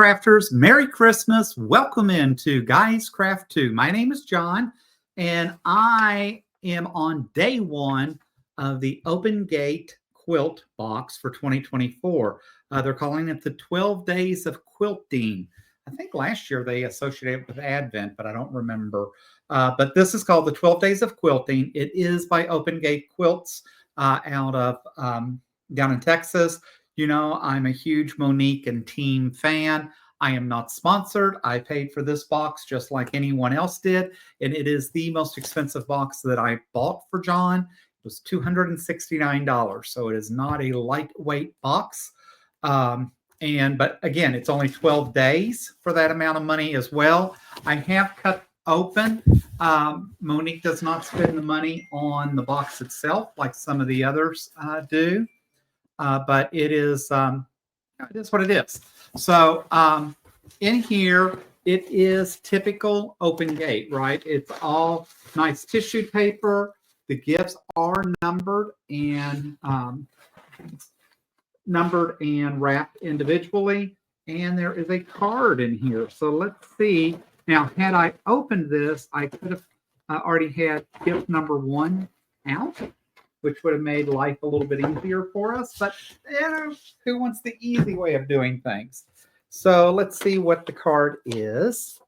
crafters, Merry Christmas. Welcome into Guys Craft 2. My name is John, and I am on day one of the Open Gate Quilt box for 2024. They're calling it the 12 Days of Quilting. I think last year they associated it with Advent, but I don't remember. But this is called the 12 Days of Quilting. It is by Open Gate Quilts out of down in Texas. You know, I'm a huge Monique and team fan. I am not sponsored. I paid for this box just like anyone else did. And it is the most expensive box that I bought for John. It was $269. So it is not a lightweight box. But again, it's only 12 days for that amount of money as well. I have cut open. Monique does not spend the money on the box itself like some of the others do. But it is what it is. So in here, it is typical Open Gate, right? It's all nice tissue paper. The gifts are numbered and wrapped individually. And there is a card in here. So let's see. Now, had I opened this, I could have already had gift number 1 out, which would have made life a little bit easier for us. But you know, who wants the easy way of doing things? So let's see what the card is.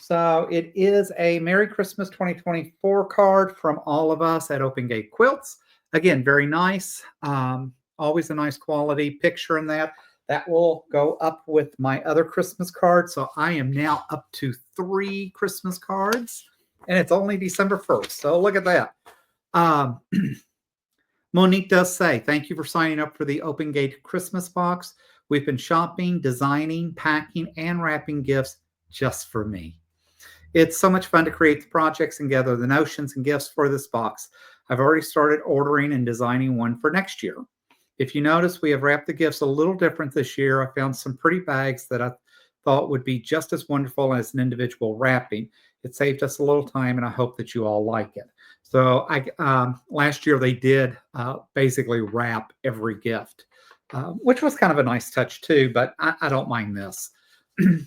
So it is a Merry Christmas 2024 card from all of us at Open Gate Quilts. Again, very nice. Always a nice quality picture in that. That will go up with my other Christmas card. So I am now up to 3 Christmas cards. And it's only December 1st. So look at that. Monique does say, thank you for signing up for the Open Gate Christmas box. We've been shopping, designing, packing, and wrapping gifts just for me. It's so much fun to create the projects and gather the notions and gifts for this box. I've already started ordering and designing one for next year. If you notice, we have wrapped the gifts a little different this year. I found some pretty bags that I thought would be just as wonderful as an individual wrapping. It saved us a little time, and I hope that you all like it. So last year they did basically wrap every gift, which was kind of a nice touch too, but I don't mind this.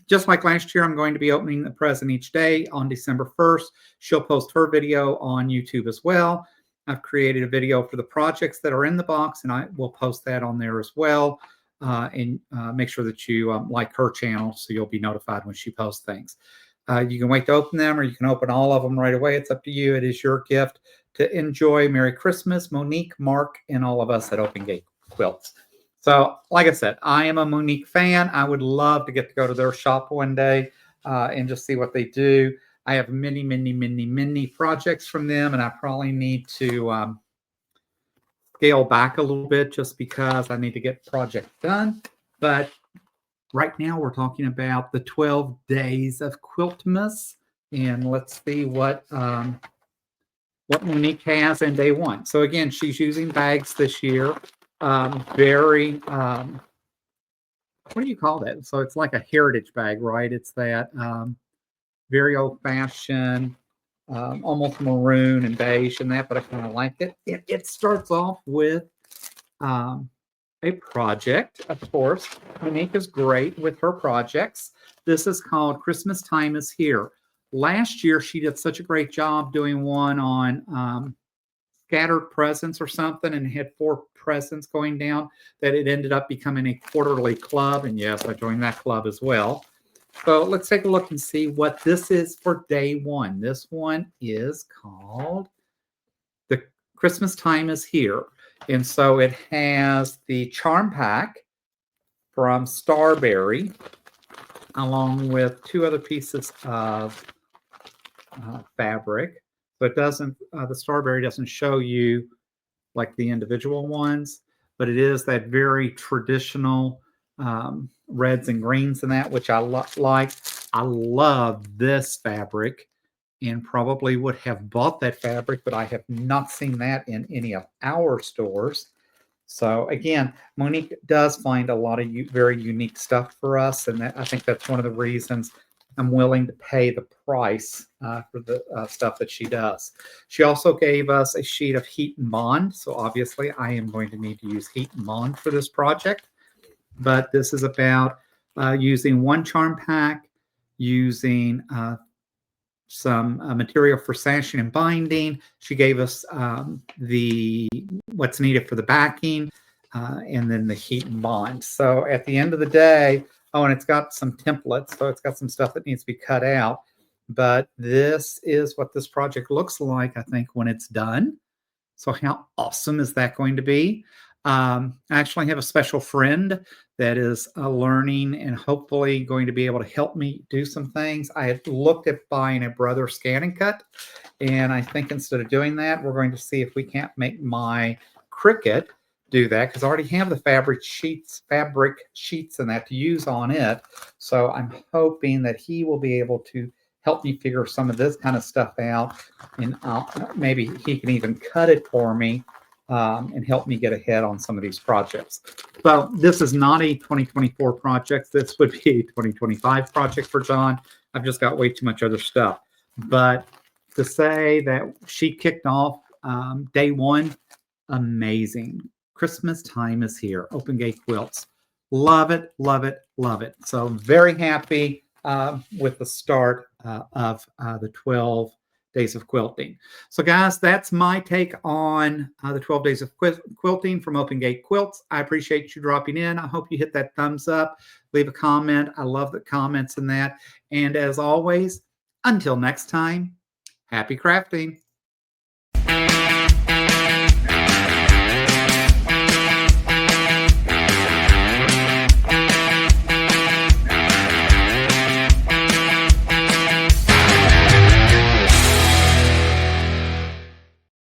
Just like last year, I'm going to be opening a present each day on December 1st. She'll post her video on YouTube as well. I've created a video for the projects that are in the box, and I will post that on there as well. And make sure that you like her channel so you'll be notified when she posts things. You can wait to open them, or you can open all of them right away. It's up to you. It is your gift to enjoy. Merry Christmas, Monique, Mark, and all of us at Open Gate Quilts. So, like I said, I am a Monique fan. I would love to get to go to their shop one day and just see what they do. I have many projects from them, and I probably need to scale back a little bit just because I need to get projects done. But right now, we're talking about the 12 days of Quiltmas, and let's see what Monique has in day 1. So again, she's using bags this year. Very, what do you call that? So it's like a heritage bag, right? It's that very old-fashioned, almost maroon and beige and that, but I kind of like it. It starts off with a project, of course. Monique is great with her projects. This is called Christmas Time is Here. Last year, she did such a great job doing one on scattered presents or something, and had 4 presents going down that it ended up becoming a quarterly club. And yes, I joined that club as well. So let's take a look and see what this is for day 1. This one is called The Christmas Time is Here. And so it has the charm pack from Starberry, along with 2 other pieces of fabric. So it doesn't, the Starberry doesn't show you like the individual ones, but it is that very traditional reds and greens and that, which I like. I love this fabric and probably would have bought that fabric, but I have not seen that in any of our stores. So again, Monique does find a lot of very unique stuff for us, and I think that's one of the reasons I'm willing to pay the price for the stuff that she does. She also gave us a sheet of Heat and Bond, so obviously I am going to need to use Heat and Bond for this project. But this is about using one charm pack, using some material for sashing and binding. She gave us the what's needed for the backing, and then the heat and bond. So at the end of the day, oh, and it's got some templates, so it's got some stuff that needs to be cut out. But this is what this project looks like, I think, when it's done. So how awesome is that going to be? I actually have a special friend that is learning and hopefully going to be able to help me do some things. I had looked at buying a Brother Scan and Cut, and I think instead of doing that, we're going to see if we can't make my Cricut do that, because I already have the fabric sheets and that to use on it. So I'm hoping that he will be able to help me figure some of this kind of stuff out, and maybe he can even cut it for me, and help me get ahead on some of these projects. So this is not a 2024 project. This would be a 2025 project for John. I've just got way too much other stuff. But to say that she kicked off day one, amazing. Christmas time is here. Open Gate Quilts. Love it, love it, love it. So very happy with the start of the 12 days of quilting. So guys, that's my take on the 12 days of quilting from Open Gate Quilts. I appreciate you dropping in. I hope you hit that thumbs up, leave a comment. I love the comments in that. And as always, until next time, happy crafting.